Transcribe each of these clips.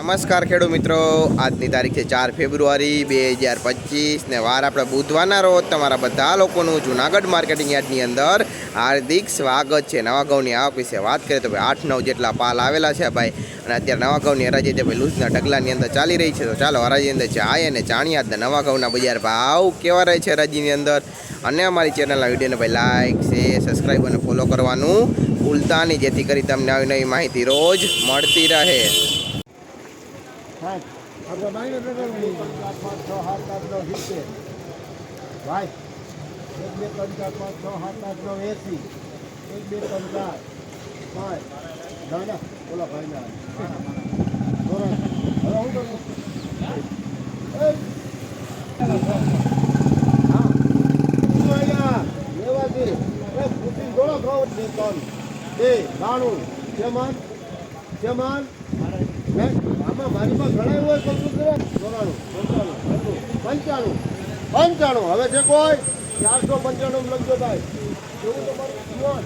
નમસ્કાર ખેડૂત મિત્રો, આજની તારીખ છે 4 ફેબ્રુઆરી 2025 ને વાર આપણે બુધવારના રોજ તમારા બધા લોકોનું જૂનાગઢ માર્કેટિંગ યાર્ડની અંદર હાર્દિક સ્વાગત છે। નવા ઘઉંની આવક વિશે વાત કરીએ તો ભાઈ 8-9 જેટલા પાલ આવેલા છે ભાઈ, અને અત્યારે નવા ઘઉંની હરાજી ભાઈ લૂઝના ઢગલાની અંદર ચાલી રહી છે। તો ચાલો હરાજીની અંદર જાય અને જાણીએ આજના નવા ઘઉંના બજાર ભાવ કેવા રહે છે હરાજીની અંદર। અને અમારી ચેનલના વિડીયોને ભાઈ લાઇક શેર સબસ્ક્રાઈબ અને ફોલો કરવાનું ભૂલતા નહીં, જેથી કરી તમને આવી નવી માહિતી રોજ મળતી રહે। ભાઈ 1 2 3 4 5 6 7 8 9 80 1 2 3 4 5 ના બોલો ભાઈ ના ધોરણ હવે હું કરું હા આયા લેવાથી એ પૂછી જોડો ખાવ ને તન એ ગાણું જેમાન જેમાન આમાં મારી પાસે ઘણા હોય કમ્પ્યુટર 95 હવે જે કોઈ 495 લખજો ભાઈ, એવું તમારું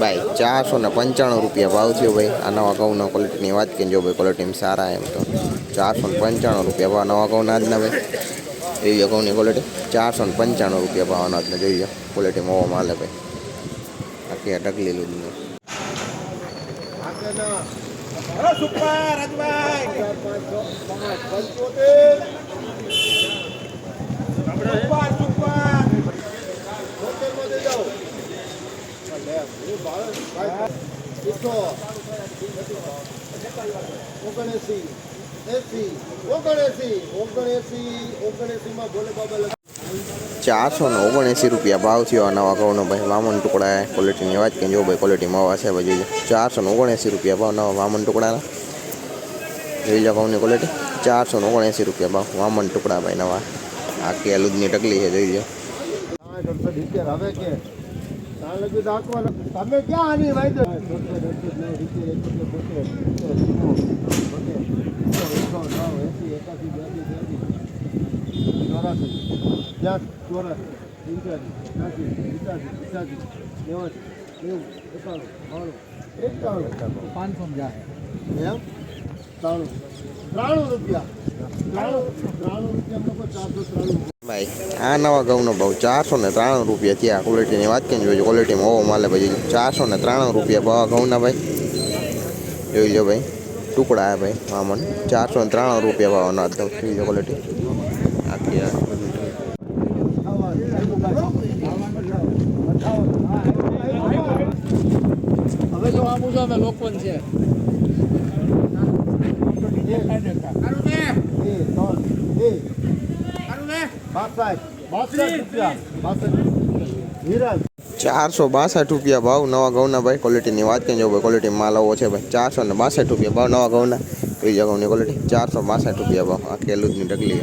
ભાઈ 495 રૂપિયા ભાવ થયો ભાઈ। આ નવા ઘઉંના ક્વોલિટીની વાત કરીએ જો ભાઈ ક્વોલિટીમાં સારા એમ તો 495 રૂપિયા ભાવ નવા ઘઉંના આજના ભાઈ। એવી ઘઉંની ક્વોલિટી 495 રૂપિયા ભાવના આજને જોઈ લો, ક્વોલિટીમાં ઓવા માલે ભાઈ, આખી ઢગલી લીધું સુપર રાજભાઈ 479 રૂપિયા ભાવ થયો આ નવા ઘઉંનો ભાઈ। વામન ટુકડા ક્વોલિટીની વાત કરીએ જો ભાઈ ક્વોલિટીમાં આવા છે ભાઈ, જોઈ 479 રૂપિયા ભાવ નવા વામન ટુકડાના જોઈ લો ઘઉંની ક્વોલિટી। 479 રૂપિયા ભાવ વામન ટુકડા ભાઈ નવા, આખી આલુદની ટકલી છે જોઈ લો। હવે કે તમે ક્યાં આની ભાઈ ભાઈ આ નવા ઘઉંનો ભાવ 493 રૂપિયા થયા। ક્વોલિટીની વાત કરીએ જોઈએ ક્વોલિટીમાં ઓવો માલે ભાઈ, 493 રૂપિયા ભાવ ઘઉંના ભાઈ જોઈ લો ભાઈ। ટુકડા હે ભાઈ વામન 493 રૂપિયા ભાવ અનાજ જોઈ લો ક્વોલિટી આખી હવે જો આ મુજબ લોકો છે ₹462 ભાવ નવા ઘઉંના ભાઈ। ક્વોલિટીની વાત કરીએ ભાઈ ક્વોલિટી માલ આવો છે ભાઈ। 462 રૂપિયા ભાવ નવા ઘઉંના જોઈ લો ઘઉંની ક્વોલિટી 462 રૂપિયા ભાવ, આ ખેલૂદની ઢગલી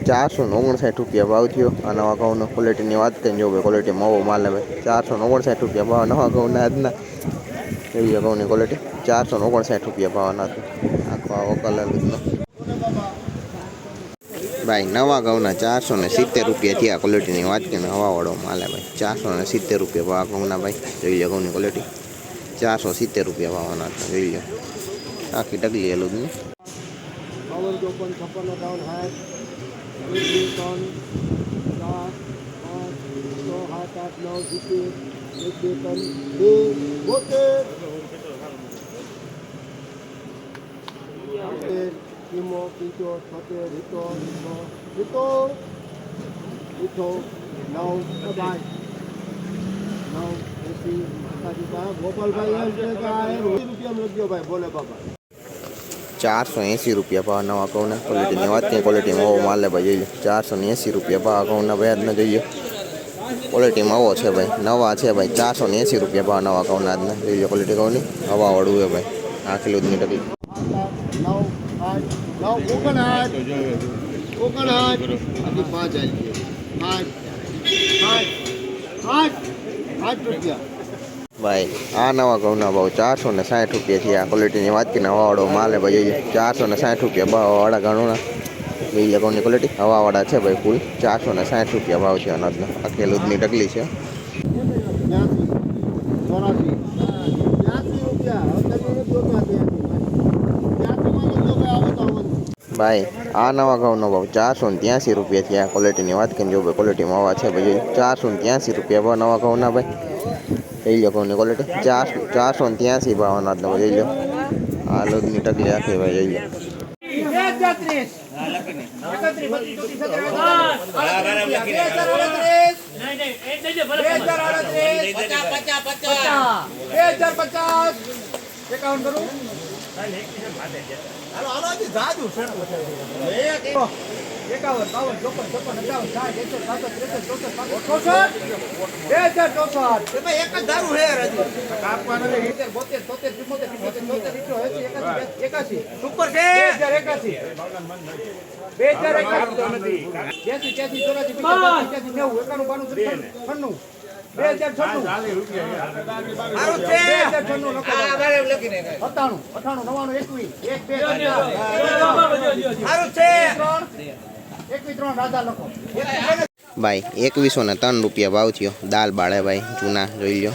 459 રૂપિયા ભાવ થયો આ નવા ઘઉંનો। ક્વોલિટીની વાત કરીએ જો ભાઈ ક્વોલિટીમાં આવો માલ ભાઈ 459 રૂપિયા ભાવ નવા ઘઉંના આજના જોઈ લો ઘઉંની ક્વોલિટી 459 રૂપિયા ભાવ અનાજ આખો આવો કલર ભાઈ। નવા ઘઉંના 470 રૂપિયા થયા। ક્વોલિટીની વાત કરીએ હવાવાળો માલે ભાઈ 470 રૂપિયા ભાવ ઘઉંના ભાઈ જોઈ લો ઘઉંની ક્વોલિટી 470 રૂપિયા ભાવ અનાજ જોઈ લો આખી ઢગલી એલું ગોપાલભાઈ રૂપિયા બોલે બાબા 480 રૂપિયા ભાવ નવા ઘઉંના। ક્વોલિટીની વાત કરીએ ક્વોલિટીમાં આવો માલે ભાઈ જોઈ લો 480 રૂપિયા ભાવ ઘઉંના ભાઈ આજના જોઈએ ક્વોલિટીમાં આવો છે ભાઈ, નવા છે ભાઈ 480 રૂપિયા ભાવ નવા ઘઉંના આજના જોઈ લો ક્વોલિટી ઘઉંની હવાવાળું છે ભાઈ, આખી લોદની ટકી 8 રૂપિયા ભાઈ આ નવા ઘઉંના ભાવ 460 રૂપિયા છે. આ ક્વોલિટીની વાત કરીને હવાવાળો માલ હે ભાઈ 460 રૂપિયા ભાવવાળા ઘઉંના. જોઈ લે ઘઉંની ક્વોલિટી હવાવાળા છે ભાઈ કુલ 460 રૂપિયા ભાવ છે અનાજનો. આ ખેડૂતની ટકલી છે. 83 રૂપિયા હવે તમે નથી જોતા 83 આવે તો ભાઈ આ નવા ઘઉંનો ભાવ 483 રૂપિયા છે. આ ક્વોલિટીની વાત કરીને જો ભાઈ ક્વોલિટીમાં હવા છે ભાઈ 483 રૂપિયા ભાવ નવા ઘઉંના ભાઈ. જોઈ લો ઘઉંની ક્વોલિટી 483 ભાવ અનાજનો ભાઈ. જોઈ લો આ લોટની ટકલી આખી ભાઈ જોઈ લો. ભાઈ 2103 રૂપિયા ભાવ થયો દાલ બાળે ભાઈ જૂના જોઈ લો.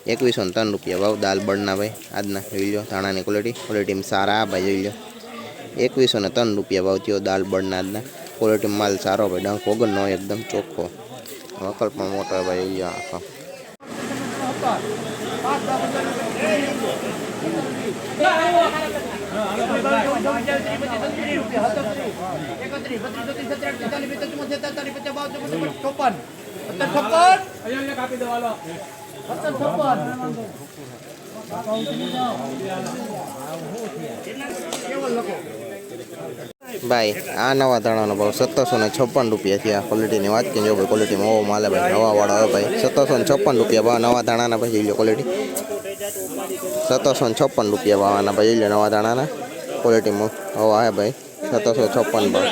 2103 રૂપિયા ભાવ દાલ બળના ભાઈ આજના જોઈ લો. ધાણાની ક્વોલિટીમાં સારા ભાઈ જોઈ લો. 2103 રૂપિયા ભાવ થયો દાલ બળના આજના. ક્વોલિટીમાં માલ સારો ભાઈ ડંખ વગરનો એકદમ ચોખ્ખો. વકલ પણ મોટો ભાઈ જોઈ લો આખો. ભાઈ આ નવા ધાણાનો ભાવ 1756 રૂપિયા છે. આ ક્વોલિટીની વાત કરીએ ભાઈ ક્વોલિટીમાં ઓવો માલે ભાઈ હવાવાળો આવે ભાઈ 1756 રૂપિયા ભાવ નવા ધાણાના ભાઈ જોઈ લો ક્વોલિટી 1756 રૂપિયા ભાવના ભાઈ જોઈ લો નવા ધાણાના ક્વોલિટીમાં હવા આવે ભાઈ 1756 ભાવ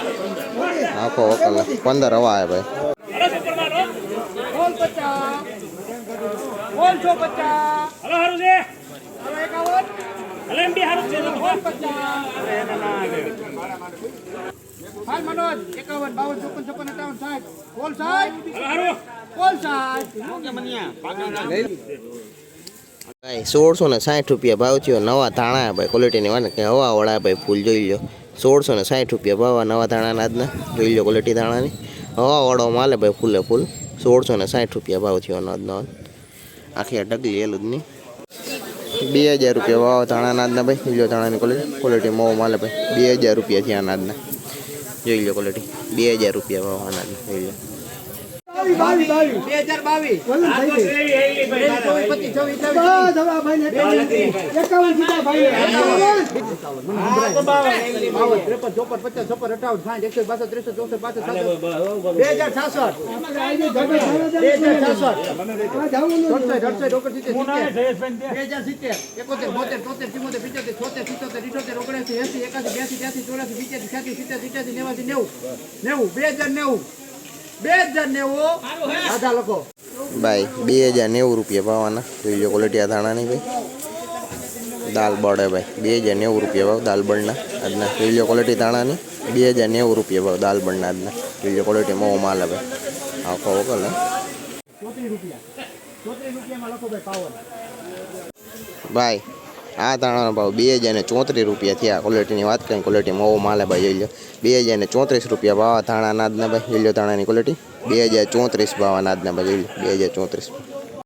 આખો વકલ 15 હવા આવે ભાઈ. ભાઈ 1660 રૂપિયા ભાવ થયો નવા ધાણા ભાઈ ક્વોલિટીની વાત કે હવાવાળા ભાઈ ફૂલ જોઈ લો. 1660 રૂપિયા ભાવ નવા ધાણાના આજના જોઈ લો ક્વોલિટી ધાણાની હવાવાળો માલે ભાઈ ફૂલે ફૂલ 1660 રૂપિયા ભાવ થયો અનાજનો. આખી ટકલી એલું જ નહીં 2000 રૂપિયા ભાવ ધાણાના આજના ભાઈ જોઈ લો. ધાણાની ક્વોલિટી મોવો માલે ભાઈ 2000 રૂપિયા થયા અનાજના જોઈ લો ક્વોલિટી 2000 રૂપિયા ભાવ અનાજના જોઈ લો. 2090 ભાઈ 2090 રૂપિયા ભાવવાના જોઈ લો ક્વોલિટી આ ધાણાની ભાઈ દાલ બળે ભાઈ 2090 રૂપિયા ભાવ દાલ બળના આજના જોઈ લો ક્વોલિટી ધાણાની 2090 રૂપિયા ભાવ દાલ બળના આજના જોઈ લો ક્વોલિટી મોવો માલ ભાઈ આખો વકલ ભાઈ આ ધાણાનો ભાવ 2034 રૂપિયા થયા. ક્વોલિટીની વાત કરીએ ક્વોલિટી મોવો માલે ભાઈ જોઈ લો 2034 રૂપિયા ભાવ ધાણા અનાજના ભાઈ જોઈ લો. ધાણાની ક્વોલિટી 2034 ભાવ અનાજના ભાઈ જોઈ લો 2034.